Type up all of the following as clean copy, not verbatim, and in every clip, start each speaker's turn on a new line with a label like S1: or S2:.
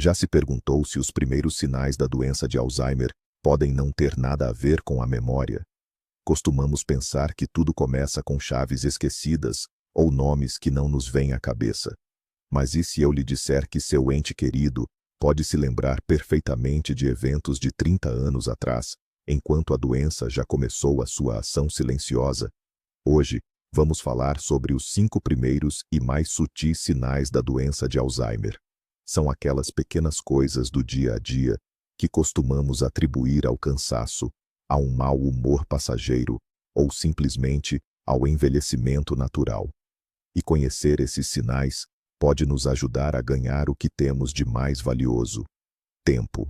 S1: Já se perguntou se os primeiros sinais da doença de Alzheimer podem não ter nada a ver com a memória? Costumamos pensar que tudo começa com chaves esquecidas ou nomes que não nos vêm à cabeça. Mas e se eu lhe disser que seu ente querido pode se lembrar perfeitamente de eventos de 30 anos atrás, enquanto a doença já começou a sua ação silenciosa? Hoje, vamos falar sobre os 5 primeiros e mais sutis sinais da doença de Alzheimer. São aquelas pequenas coisas do dia a dia que costumamos atribuir ao cansaço, a um mau humor passageiro ou simplesmente ao envelhecimento natural. E conhecer esses sinais pode nos ajudar a ganhar o que temos de mais valioso: tempo.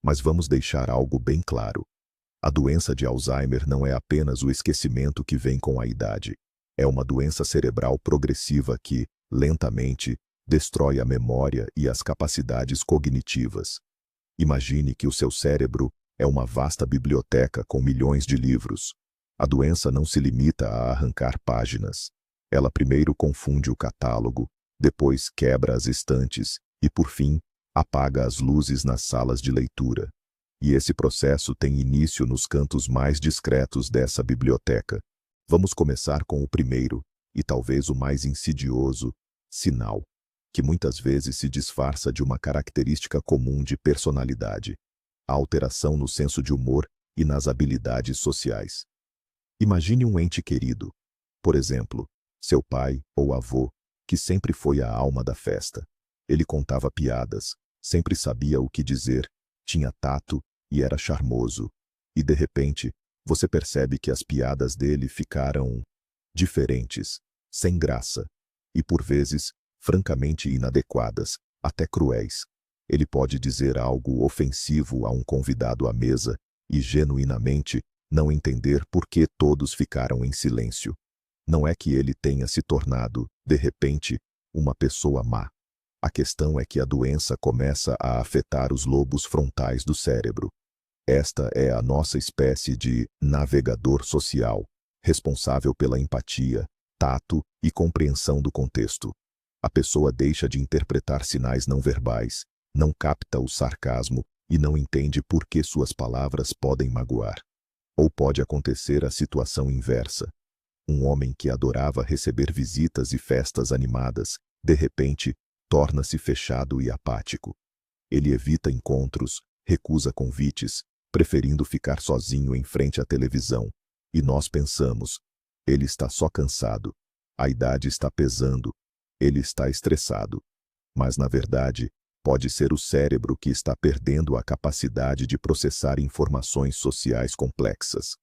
S1: Mas vamos deixar algo bem claro. A doença de Alzheimer não é apenas o esquecimento que vem com a idade. É uma doença cerebral progressiva que, lentamente, destrói a memória e as capacidades cognitivas. Imagine que o seu cérebro é uma vasta biblioteca com milhões de livros. A doença não se limita a arrancar páginas. Ela primeiro confunde o catálogo, depois quebra as estantes e, por fim, apaga as luzes nas salas de leitura. E esse processo tem início nos cantos mais discretos dessa biblioteca. Vamos começar com o primeiro, e talvez o mais insidioso, sinal, que muitas vezes se disfarça de uma característica comum de personalidade: a alteração no senso de humor e nas habilidades sociais. Imagine um ente querido, por exemplo, seu pai ou avô, que sempre foi a alma da festa. Ele contava piadas, sempre sabia o que dizer, tinha tato e era charmoso. E de repente, você percebe que as piadas dele ficaram diferentes, sem graça, e por vezes, francamente inadequadas, até cruéis. Ele pode dizer algo ofensivo a um convidado à mesa e, genuinamente, não entender por que todos ficaram em silêncio. Não é que ele tenha se tornado, de repente, uma pessoa má. A questão é que a doença começa a afetar os lobos frontais do cérebro. Esta é a nossa espécie de navegador social, responsável pela empatia, tato e compreensão do contexto. A pessoa deixa de interpretar sinais não verbais, não capta o sarcasmo e não entende por que suas palavras podem magoar. Ou pode acontecer a situação inversa. Um homem que adorava receber visitas e festas animadas, de repente, torna-se fechado e apático. Ele evita encontros, recusa convites, preferindo ficar sozinho em frente à televisão. E nós pensamos: ele está só cansado, a idade está pesando, ele está estressado. Mas, na verdade, pode ser o cérebro que está perdendo a capacidade de processar informações sociais complexas.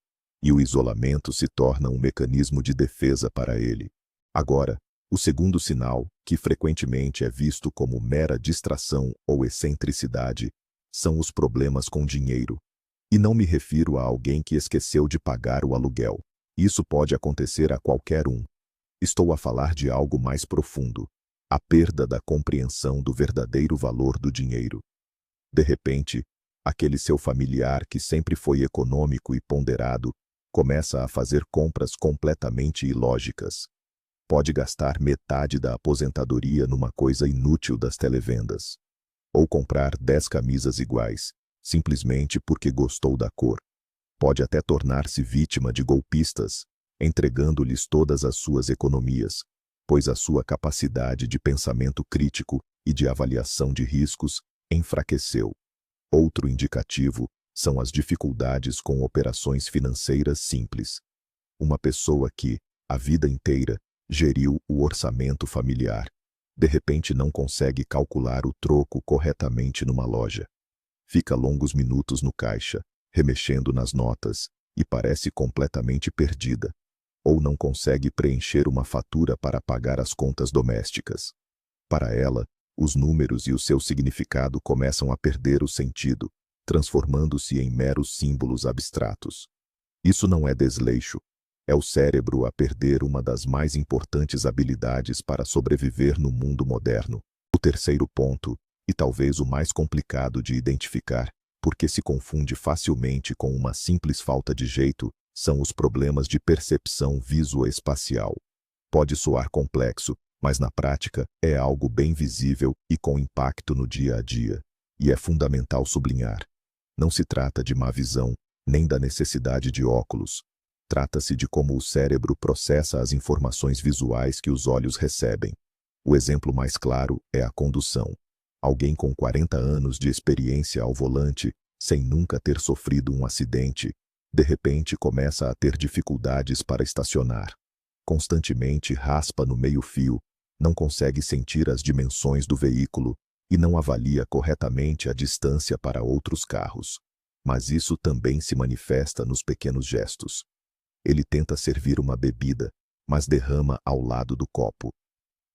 S1: E o isolamento se torna um mecanismo de defesa para ele. Agora, o segundo sinal, que frequentemente é visto como mera distração ou excentricidade, são os problemas com dinheiro. E não me refiro a alguém que esqueceu de pagar o aluguel. Isso pode acontecer a qualquer um. Estou a falar de algo mais profundo: a perda da compreensão do verdadeiro valor do dinheiro. De repente, aquele seu familiar que sempre foi econômico e ponderado começa a fazer compras completamente ilógicas. Pode gastar metade da aposentadoria numa coisa inútil das televendas. Ou comprar 10 camisas iguais, simplesmente porque gostou da cor. Pode até tornar-se vítima de golpistas, entregando-lhes todas as suas economias, pois a sua capacidade de pensamento crítico e de avaliação de riscos enfraqueceu. Outro indicativo são as dificuldades com operações financeiras simples. Uma pessoa que, a vida inteira, geriu o orçamento familiar, de repente não consegue calcular o troco corretamente numa loja. Fica longos minutos no caixa, remexendo nas notas, e parece completamente perdida. Ou não consegue preencher uma fatura para pagar as contas domésticas. Para ela, os números e o seu significado começam a perder o sentido, transformando-se em meros símbolos abstratos. Isso não é desleixo. É o cérebro a perder uma das mais importantes habilidades para sobreviver no mundo moderno. O terceiro ponto, e talvez o mais complicado de identificar, porque se confunde facilmente com uma simples falta de jeito, são os problemas de percepção visoespacial. Pode soar complexo, mas na prática é algo bem visível e com impacto no dia a dia. E é fundamental sublinhar: não se trata de má visão, nem da necessidade de óculos. Trata-se de como o cérebro processa as informações visuais que os olhos recebem. O exemplo mais claro é a condução. Alguém com 40 anos de experiência ao volante, sem nunca ter sofrido um acidente, de repente começa a ter dificuldades para estacionar. Constantemente raspa no meio-fio, não consegue sentir as dimensões do veículo e não avalia corretamente a distância para outros carros. Mas isso também se manifesta nos pequenos gestos. Ele tenta servir uma bebida, mas derrama ao lado do copo.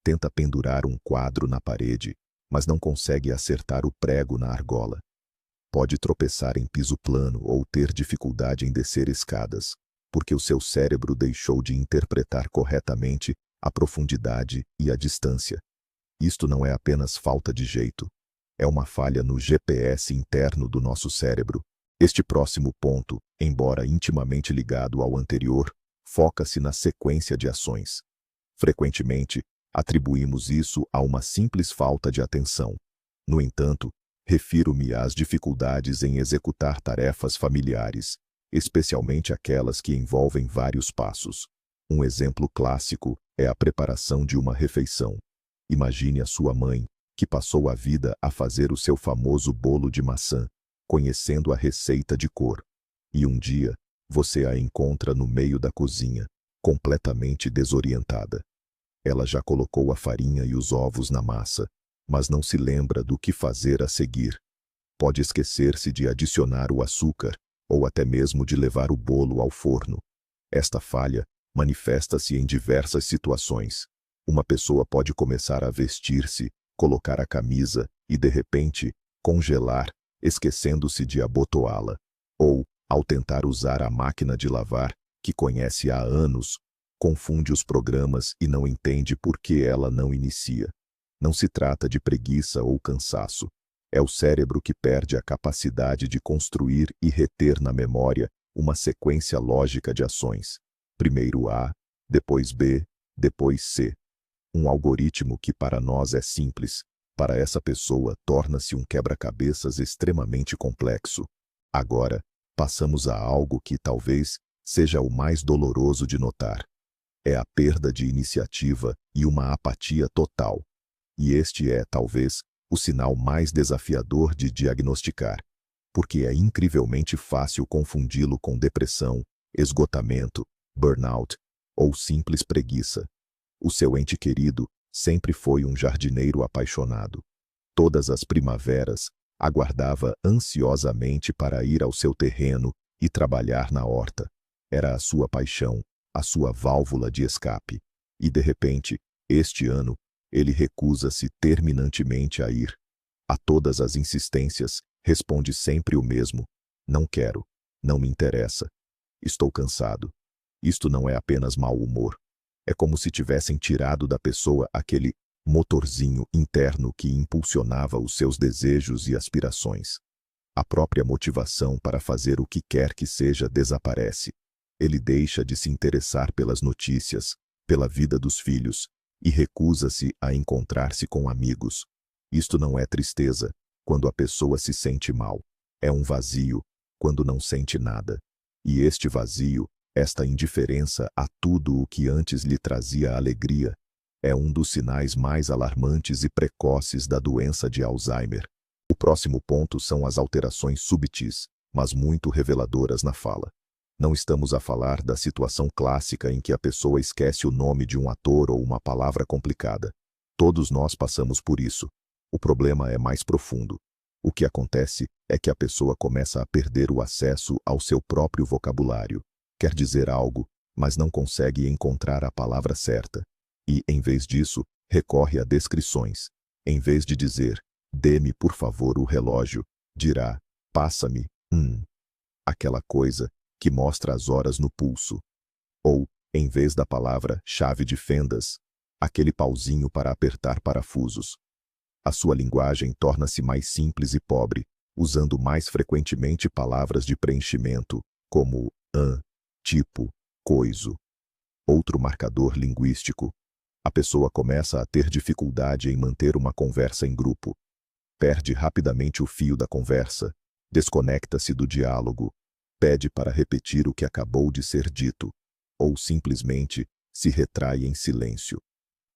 S1: Tenta pendurar um quadro na parede, mas não consegue acertar o prego na argola. Pode tropeçar em piso plano ou ter dificuldade em descer escadas, porque o seu cérebro deixou de interpretar corretamente a profundidade e a distância. Isto não é apenas falta de jeito, é uma falha no GPS interno do nosso cérebro. Este próximo ponto, embora intimamente ligado ao anterior, foca-se na sequência de ações. Frequentemente, atribuímos isso a uma simples falta de atenção. No entanto, refiro-me às dificuldades em executar tarefas familiares, especialmente aquelas que envolvem vários passos. Um exemplo clássico é a preparação de uma refeição. Imagine a sua mãe, que passou a vida a fazer o seu famoso bolo de maçã, conhecendo a receita de cor. E um dia, você a encontra no meio da cozinha, completamente desorientada. Ela já colocou a farinha e os ovos na massa, mas não se lembra do que fazer a seguir. Pode esquecer-se de adicionar o açúcar, ou até mesmo de levar o bolo ao forno. Esta falha manifesta-se em diversas situações. Uma pessoa pode começar a vestir-se, colocar a camisa e, de repente, congelar, esquecendo-se de abotoá-la. Ou, ao tentar usar a máquina de lavar, que conhece há anos, confunde os programas e não entende por que ela não inicia. Não se trata de preguiça ou cansaço. É o cérebro que perde a capacidade de construir e reter na memória uma sequência lógica de ações. Primeiro A, depois B, depois C. Um algoritmo que para nós é simples, para essa pessoa torna-se um quebra-cabeças extremamente complexo. Agora, passamos a algo que talvez seja o mais doloroso de notar. É a perda de iniciativa e uma apatia total. E este é, talvez, o sinal mais desafiador de diagnosticar, porque é incrivelmente fácil confundi-lo com depressão, esgotamento, burnout ou simples preguiça. O seu ente querido sempre foi um jardineiro apaixonado. Todas as primaveras, aguardava ansiosamente para ir ao seu terreno e trabalhar na horta. Era a sua paixão, a sua válvula de escape. E, de repente, este ano, ele recusa-se terminantemente a ir. A todas as insistências, responde sempre o mesmo: não quero, não me interessa, estou cansado. Isto não é apenas mau humor. É como se tivessem tirado da pessoa aquele motorzinho interno que impulsionava os seus desejos e aspirações. A própria motivação para fazer o que quer que seja desaparece. Ele deixa de se interessar pelas notícias, pela vida dos filhos, e recusa-se a encontrar-se com amigos. Isto não é tristeza, quando a pessoa se sente mal. É um vazio, quando não sente nada. E este vazio, esta indiferença a tudo o que antes lhe trazia alegria, é um dos sinais mais alarmantes e precoces da doença de Alzheimer. O próximo ponto são as alterações súbitas, mas muito reveladoras na fala. Não estamos a falar da situação clássica em que a pessoa esquece o nome de um ator ou uma palavra complicada. Todos nós passamos por isso. O problema é mais profundo. O que acontece é que a pessoa começa a perder o acesso ao seu próprio vocabulário. Quer dizer algo, mas não consegue encontrar a palavra certa. E, em vez disso, recorre a descrições. Em vez de dizer, dê-me por favor o relógio, dirá, passa-me, aquela coisa que mostra as horas no pulso. Ou, em vez da palavra chave de fendas, aquele pauzinho para apertar parafusos. A sua linguagem torna-se mais simples e pobre, usando mais frequentemente palavras de preenchimento, como tipo, coiso. Outro marcador linguístico. A pessoa começa a ter dificuldade em manter uma conversa em grupo. Perde rapidamente o fio da conversa, desconecta-se do diálogo, pede para repetir o que acabou de ser dito, ou simplesmente se retrai em silêncio.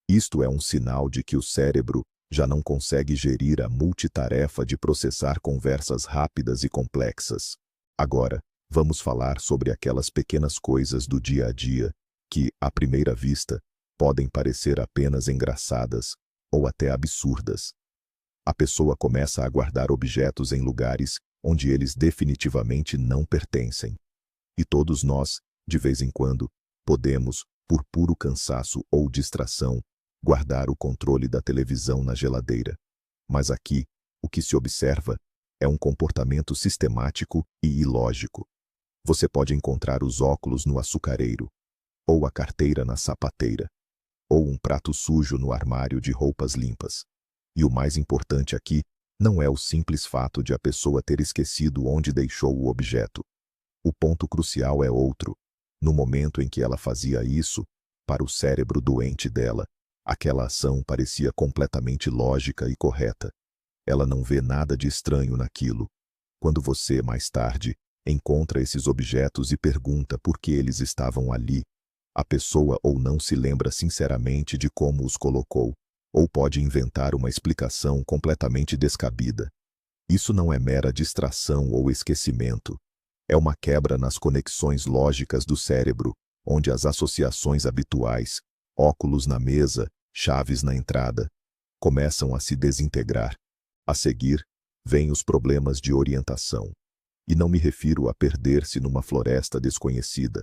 S1: Isto é um sinal de que o cérebro já não consegue gerir a multitarefa de processar conversas rápidas e complexas. Agora, vamos falar sobre aquelas pequenas coisas do dia a dia que, à primeira vista, podem parecer apenas engraçadas ou até absurdas. A pessoa começa a guardar objetos em lugares onde eles definitivamente não pertencem. E todos nós, de vez em quando, podemos, por puro cansaço ou distração, guardar o controle da televisão na geladeira. Mas aqui, o que se observa é um comportamento sistemático e ilógico. Você pode encontrar os óculos no açucareiro, ou a carteira na sapateira, ou um prato sujo no armário de roupas limpas. E o mais importante aqui não é o simples fato de a pessoa ter esquecido onde deixou o objeto. O ponto crucial é outro. No momento em que ela fazia isso, para o cérebro doente dela, aquela ação parecia completamente lógica e correta. Ela não vê nada de estranho naquilo. Quando você, mais tarde, encontra esses objetos e pergunta por que eles estavam ali, a pessoa ou não se lembra sinceramente de como os colocou, ou pode inventar uma explicação completamente descabida. Isso não é mera distração ou esquecimento. É uma quebra nas conexões lógicas do cérebro, onde as associações habituais, óculos na mesa, chaves na entrada, começam a se desintegrar. A seguir, vêm os problemas de orientação. E não me refiro a perder-se numa floresta desconhecida.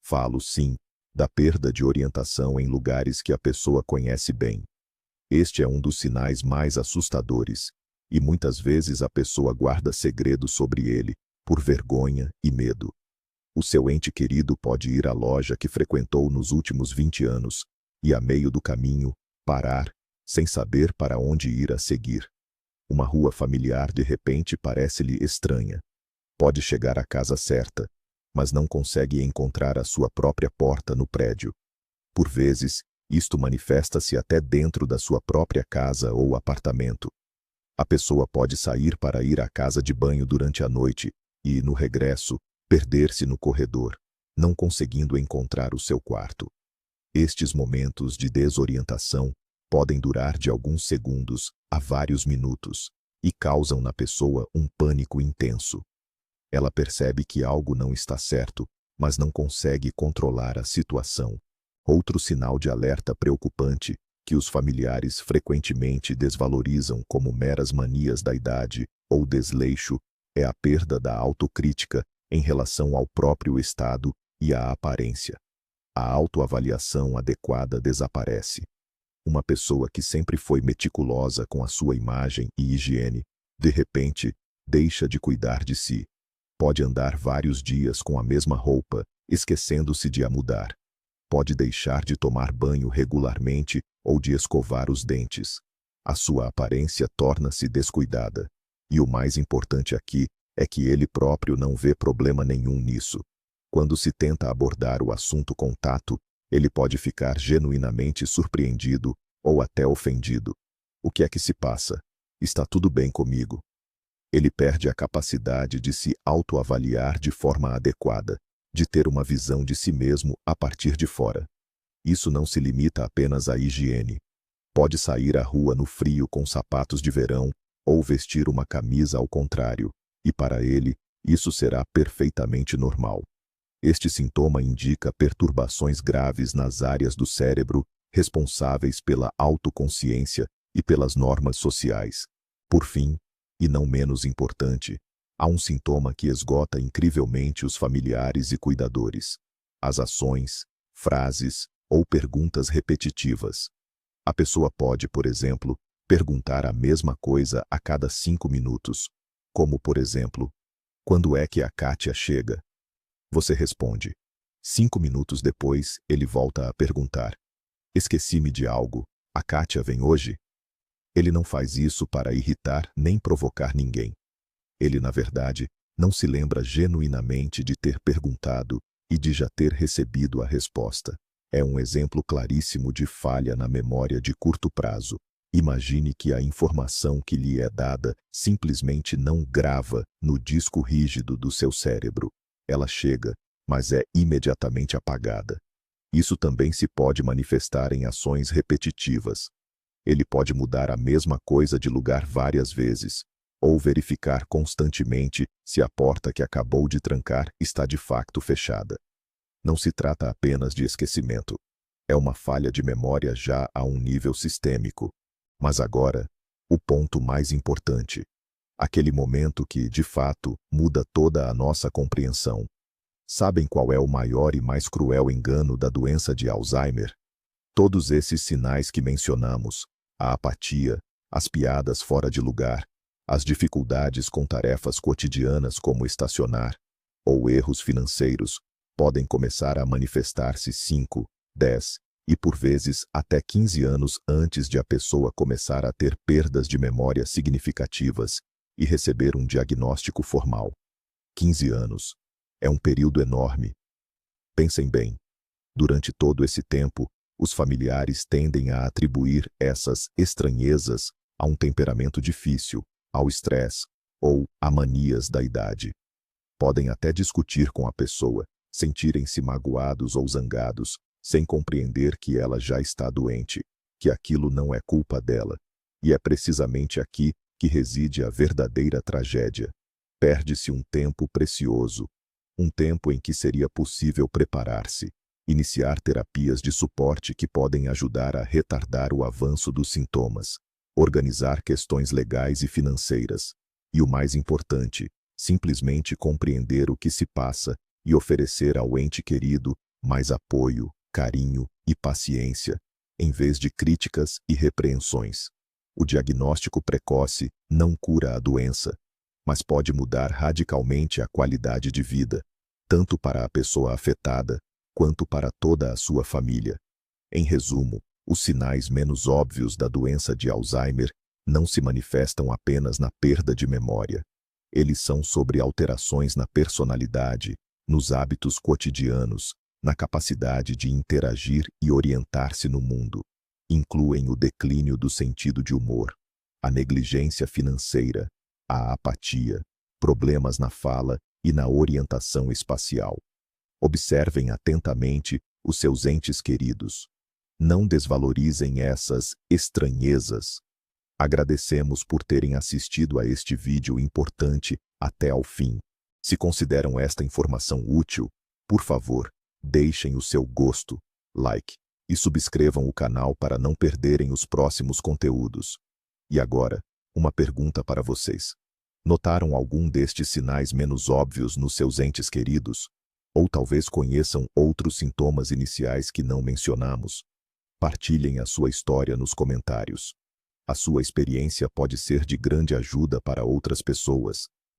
S1: Falo, sim, da perda de orientação em lugares que a pessoa conhece bem. Este é um dos sinais mais assustadores, e muitas vezes a pessoa guarda segredo sobre ele, por vergonha e medo. O seu ente querido pode ir à loja que frequentou nos últimos 20 anos, e a meio do caminho, parar, sem saber para onde ir a seguir. Uma rua familiar de repente parece-lhe estranha. Pode chegar à casa certa, mas não consegue encontrar a sua própria porta no prédio. Por vezes, isto manifesta-se até dentro da sua própria casa ou apartamento. A pessoa pode sair para ir à casa de banho durante a noite e, no regresso, perder-se no corredor, não conseguindo encontrar o seu quarto. Estes momentos de desorientação podem durar de alguns segundos a vários minutos e causam na pessoa um pânico intenso. Ela percebe que algo não está certo, mas não consegue controlar a situação. Outro sinal de alerta preocupante, que os familiares frequentemente desvalorizam como meras manias da idade ou desleixo, é a perda da autocrítica em relação ao próprio estado e à aparência. A autoavaliação adequada desaparece. Uma pessoa que sempre foi meticulosa com a sua imagem e higiene, de repente, deixa de cuidar de si. Pode andar vários dias com a mesma roupa, esquecendo-se de a mudar. Pode deixar de tomar banho regularmente ou de escovar os dentes. A sua aparência torna-se descuidada. E o mais importante aqui é que ele próprio não vê problema nenhum nisso. Quando se tenta abordar o assunto com tato, ele pode ficar genuinamente surpreendido ou até ofendido. O que é que se passa? Está tudo bem comigo? Ele perde a capacidade de se autoavaliar de forma adequada, de ter uma visão de si mesmo a partir de fora. Isso não se limita apenas à higiene. Pode sair à rua no frio com sapatos de verão ou vestir uma camisa ao contrário, e para ele, isso será perfeitamente normal. Este sintoma indica perturbações graves nas áreas do cérebro responsáveis pela autoconsciência e pelas normas sociais. Por fim, e não menos importante, há um sintoma que esgota incrivelmente os familiares e cuidadores: as ações, frases ou perguntas repetitivas. A pessoa pode, por exemplo, perguntar a mesma coisa a cada 5 minutos, como, por exemplo, quando é que a Kátia chega? Você responde. 5 minutos depois, ele volta a perguntar: esqueci-me de algo, a Kátia vem hoje? Ele não faz isso para irritar nem provocar ninguém. Ele, na verdade, não se lembra genuinamente de ter perguntado e de já ter recebido a resposta. É um exemplo claríssimo de falha na memória de curto prazo. Imagine que a informação que lhe é dada simplesmente não grava no disco rígido do seu cérebro. Ela chega, mas é imediatamente apagada. Isso também se pode manifestar em ações repetitivas. Ele pode mudar a mesma coisa de lugar várias vezes, ou verificar constantemente se a porta que acabou de trancar está de facto fechada. Não se trata apenas de esquecimento. É uma falha de memória já a um nível sistêmico. Mas agora, o ponto mais importante. Aquele momento que, de fato, muda toda a nossa compreensão. Sabem qual é o maior e mais cruel engano da doença de Alzheimer? Todos esses sinais que mencionamos, a apatia, as piadas fora de lugar, as dificuldades com tarefas cotidianas como estacionar, ou erros financeiros, podem começar a manifestar-se 5, 10 e por vezes até 15 anos antes de a pessoa começar a ter perdas de memória significativas e receber um diagnóstico formal. 15 anos. É um período enorme. Pensem bem. Durante todo esse tempo, os familiares tendem a atribuir essas estranhezas a um temperamento difícil, ao estresse ou a manias da idade. Podem até discutir com a pessoa, sentirem-se magoados ou zangados, sem compreender que ela já está doente, que aquilo não é culpa dela. E é precisamente aqui que reside a verdadeira tragédia. Perde-se um tempo precioso, um tempo em que seria possível preparar-se, iniciar terapias de suporte que podem ajudar a retardar o avanço dos sintomas, organizar questões legais e financeiras, e o mais importante, simplesmente compreender o que se passa e oferecer ao ente querido mais apoio, carinho e paciência, em vez de críticas e repreensões. O diagnóstico precoce não cura a doença, mas pode mudar radicalmente a qualidade de vida, tanto para a pessoa afetada, quanto para toda a sua família. Em resumo, os sinais menos óbvios da doença de Alzheimer não se manifestam apenas na perda de memória. Eles são sobre alterações na personalidade, nos hábitos cotidianos, na capacidade de interagir e orientar-se no mundo. Incluem o declínio do sentido de humor, a negligência financeira, a apatia, problemas na fala e na orientação espacial. Observem atentamente os seus entes queridos. Não desvalorizem essas estranhezas. Agradecemos por terem assistido a este vídeo importante até ao fim. Se consideram esta informação útil, por favor, deixem o seu gosto, like e subscrevam o canal para não perderem os próximos conteúdos. E agora, uma pergunta para vocês. Notaram algum destes sinais menos óbvios nos seus entes queridos? Ou talvez conheçam outros sintomas iniciais que não mencionamos? Partilhem a sua história nos comentários. A sua experiência pode ser de grande ajuda para outras pessoas.